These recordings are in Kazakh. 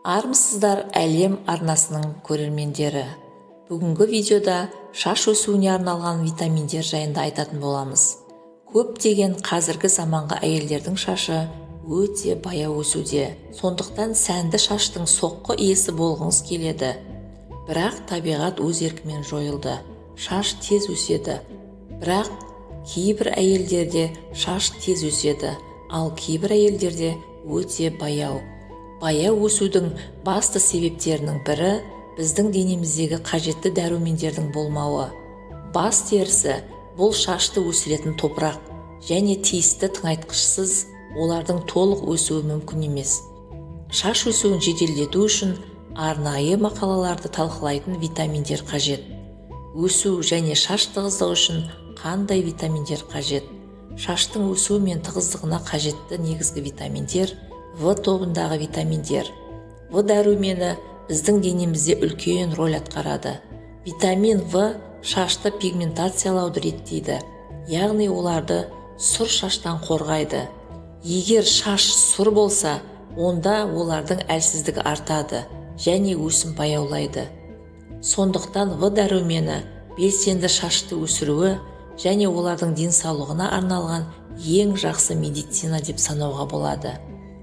Армысыздар әлем арнасының көрермендері. Бүгінгі видеода шаш өсуіне арналған витаминдер жайында айтатын боламыз. Көптеген қазіргі заманғы әйелдердің шашы өте баяу өсуде. Сондықтан сәнді шаштың соққы иесі болғыңыз келеді. Бірақ табиғат өз еркімен жойылды. Шаш тез өседі. Бірақ кейбір әйелдерде шаш тез өседі, ал кейбір әйелдерде өте баяу. Баяу өсудің басты себептерінің бірі біздің денеміздегі қажетті дәрумендердің болмауы. Бас терісі бұл шашты өсіретін топырақ және тиісті тыңайтқышсыз олардың толық өсуі мүмкін емес. Шаш өсуін жеделдету үшін арнайы мақалаларды талқылайтын витаминдер қажет. Өсу және шаш тығыздығы үшін қандай витаминдер қажет? Шаштың өсуі мен тығыздығына қажетті негізгі витаминдер В тобындағы витаминдер. В дәрумені біздің денемізде үлкен роль атқарады. Витамин В шашты пигментациялауды реттейді, яғни оларды сұр шаштан қорғайды. Егер шаш сұр болса, онда олардың әлсіздігі артады және өсім баяулайды. Сондықтан В дәрумені белсенді шашты өсіруі және олардың денсаулығына арналған ең жақсы медицина деп санауға болады.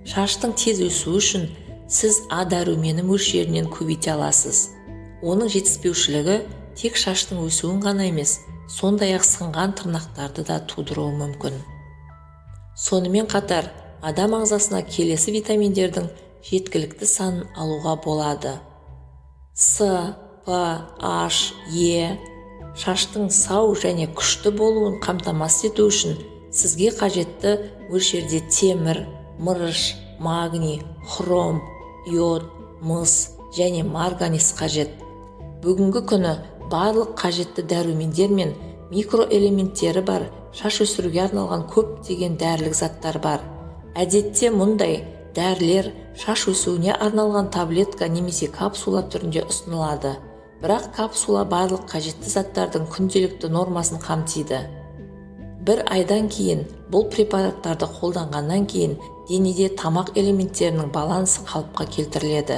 Шаштың тез өсуі үшін сіз А дәрумені мөлшерінен көбейте аласыз. Оның жетіспеушілігі тек шаштың өсуін ғана емес, сондай-ақ сынған тырнақтарды да тудыруы мүмкін. Сонымен қатар, адам ағзасына келесі витаминдердің жеткілікті санын алуға болады. С, П, H, Е. Шаштың сау және күшті болуын қамтамасыз ету үшін сізге қажетті мөлшерде темір, мырыш, магний, хром, йод, мыс және марганец қажет. Бүгінгі күні барлық қажетті дәрумендер мен микроэлементтері бар шаш өсіруге арналған көптеген дәрілік заттар бар. Әдетте мұндай дәрілер шаш өсуіне арналған таблетка немесе капсула түрінде ұсынылады. Бірақ капсула барлық қажетті заттардың күнделікті нормасын қамтиды. Бір айдан кейін бұл препараттарды қолданғаннан кейін денеде тамақ элементтерінің балансы қалыпқа келтіріледі.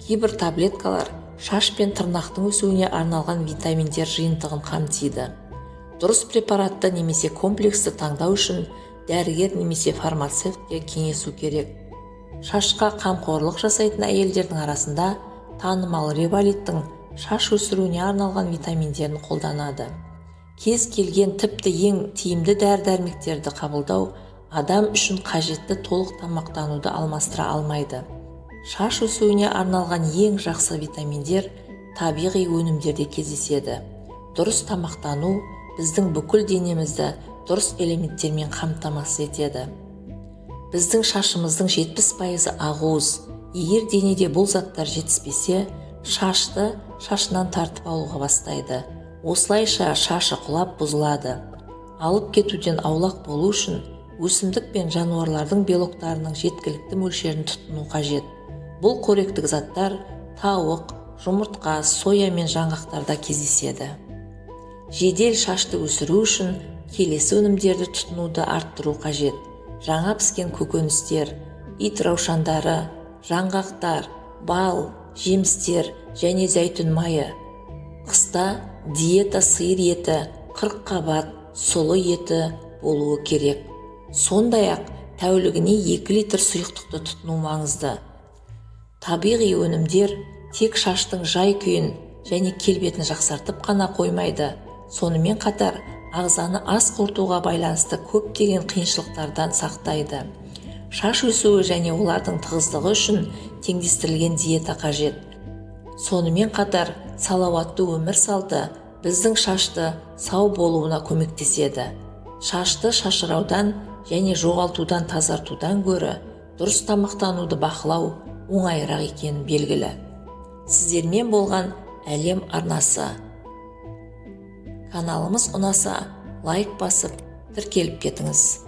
Кейбір таблеткалар шаш пен тырнақтың өсуіне арналған витаминдер жиынтығын қамтиды. Дұрыс препаратты немесе комплексті таңдау үшін дәрігер немесе фармацевтке кеңесу керек. Шашқа қамқорлық жасайтын әйелдердің арасында танымал Револиттің шаш өсіруіне арналған витаминдерін қолданады. Кез келген тіпті ең тиімді дәрі-дәрмектерді қабылдау адам үшін қажетті толық тамақтануды алмастыра алмайды. Шаш өсуіне арналған ең жақсы витаминдер табиғи өнімдерде кездеседі. Дұрыс тамақтану біздің бүкіл денемізді дұрыс элементтермен қамтамасыз етеді. Біздің шашымыздың 70% ақуыз. Егер денеде бұл заттар жетіспесе, шашты шашынан тартып алуға бастайды. Осылайша шашы құлап бұзылады. Алып кетуден аулақ болу үшін өсімдік пен жануарлардың белоктарының жеткілікті мөлшерін тұтыну қажет. Бұл қоректік заттар тауық, жұмыртқа, соя мен жаңғақтарда кездеседі. Жедел шашты өсіру үшін келесі өнімдерді тұтынуды арттыру қажет. Жаңа піскен көкөністер, ит раушандары, жаңғақтар, бал, жемістер және зәйтүн майы. Қыста диета сиыр еті, қырыққабат, сұлы еті болуы керек. Сондай-ақ тәулігіне 2 литр сұйықтықты тұтыну маңызды. Табиғи өнімдер тек шаштың жай күйін және келбетін жақсартып қана қоймайды. Сонымен қатар ағзаны ас қорытуға байланысты көптеген қиыншылықтардан сақтайды. Шаш өсуі және олардың тығыздығы үшін теңдестірілген диета қажет. Сонымен қатар салауатты өмір салты біздің шашты сау болуына көмектеседі. Шашты шашыраудан және жоғалтудан тазартудан гөрі дұрыс тамақтануды бақылау оңайырақ екені белгілі. Сіздермен болған әлем арнасы. Каналымыз ұнаса, лайк басып, тіркеліп кетіңіз.